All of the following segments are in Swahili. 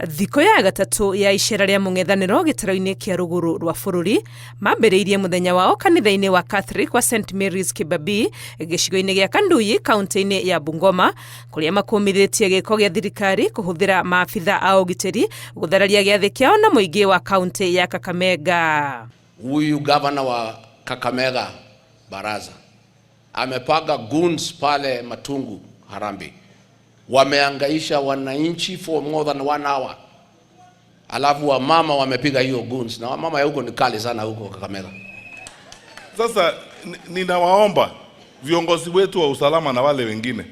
Thiko ya gatatu ya icera ria mung'ethaniro gitaro-ini kia ruguru rwa bururi mambiriirie muthenya wao kanitha-ini wa Catholic wa St Mary's Kibabii gicigo-ini gia Kanduyi kaunti-ini ya Bungoma kuria makumiritie giko gia thirikari kuhuthira maabitha a ugitiri guthararia giathi kiao na muingi wa kaunti ya Kakamega. Huyu gavana wa Kakamega Baraza amepanga goons pale Matungu Harambe, wameangaisha wananchi for more than 1 hour. Alafu wa mama wamepiga hiyo goons, na mama ya huko ni kali sana huko Kakamega. Sasa ninawaomba viongozi wetu wa usalama na wale wengine,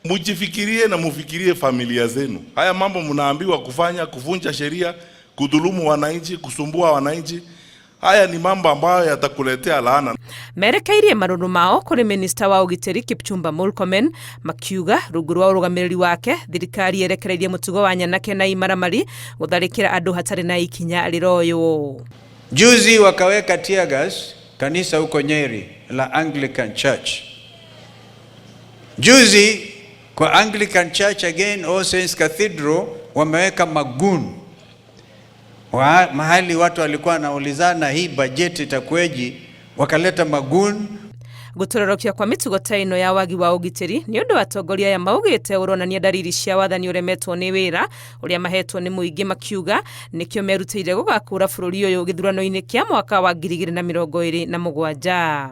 mujifikirie na mufikirie familia zenu. Haya mambo mnaambiwa kufanya, kuvunja sheria, kudhulumu wananchi, kusumbua wananchi, haya ni mambo ambayo yatakuletea laana. Merekeirie maruru mao kuri minister wa ugitiri Kipchumba Murkomen makiuga rungu rwa urugamiriri wake thirikari yerekereirie mutugo wa nyanake na imaramari gutharikira andu hatari na ikinya riroyo. Juzi wakaweka tear gas kanisa huko Nyeri la Anglican Church. Juzi kwa Anglican Church again, All Saints Cathedral wameweka magun mahali watu walikuwa wanaulizana hii bajeti itakueje, wakaleta magun. Gutororokia kwa mitugo taino ya wagi wa ugitiri ni undu atongoria ya maugite uronania dariri cia wathani uremetwo ni wira uria mahetwo ni muingi makiuga nikio merutire gugakura bururi uyu githurano-ini kia mwaka wa 2027.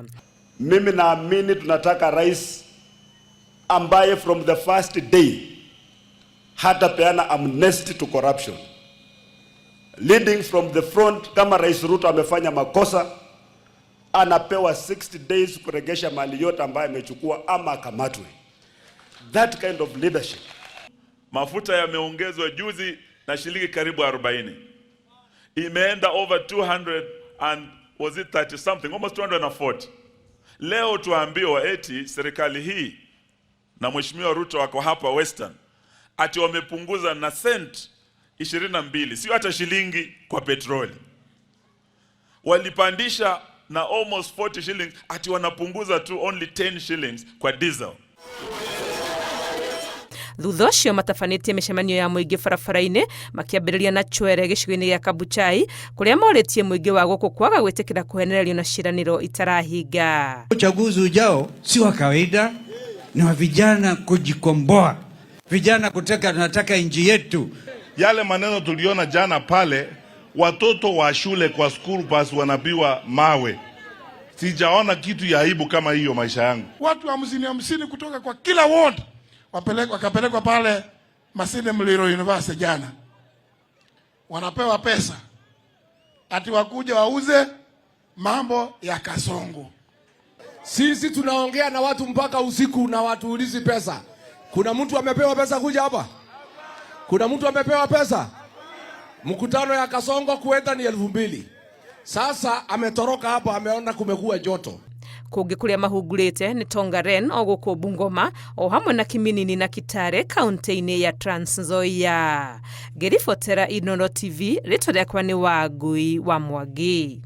Mimi naamini tunataka rais ambaye from the first day hata peana amnesty to corruption, leading from the front. Kama Rais Ruto amefanya makosa, anapewa 60 days kuregesha mali yote ambayo amechukua ama akamatwe. That kind of leadership. Mafuta yameongezwa juzi na shilingi karibu 40. Imeenda over 200 and was it 30 something, almost 240. Leo tuambiwa eti serikali hii na Mheshimiwa Ruto wako hapa Western ati wamepunguza na cent 22, sio hata shilingi kwa petroli. Walipandisha na almost 40 shillings, ati wanapunguza tu only 10 shillings kwa diesel. Thutha ucio matafanitie micemanio ya muingi barabara-ini makiambiriria na Chwere gicigo-ini gia Kabuchai kuria moritie muingi wa guku kwaga gwitikira kuhenererio na ciraniro itarahinga. Uchaguzi ujao si wa kawaida, ni wa vijana kujikomboa, vijana tunataka nchi yetu. Yale maneno tuliona jana pale, watoto wa shule kwa school bus wanabiwa mawe. Sijaona kitu ya aibu kama hiyo maisha yangu. Watu 50 kutoka kwa kila ward wakapelekwa pale Masinde Muliro University jana. Wanapewa pesa ati wakuja wauze mambo ya Kasongo. Sisi tunaongea na watu mpaka usiku na watu ulizi pesa. Kuna mtu amepewa pesa kuja hapa? Kuna mtu amepewa pesa? Mkutano ya Kasongo kuenda ni 2,000. Sasa ametoroka hapa, ameona kumekuwa joto. Kungi kuria mahungurite ni Tongaren oguku Bungoma o hamwe na Kiminini na Kitare kaunti-ini ya Trans Nzoia. Gerifotera Inono TV, rito riakwa ni Wangui wa Mwangi.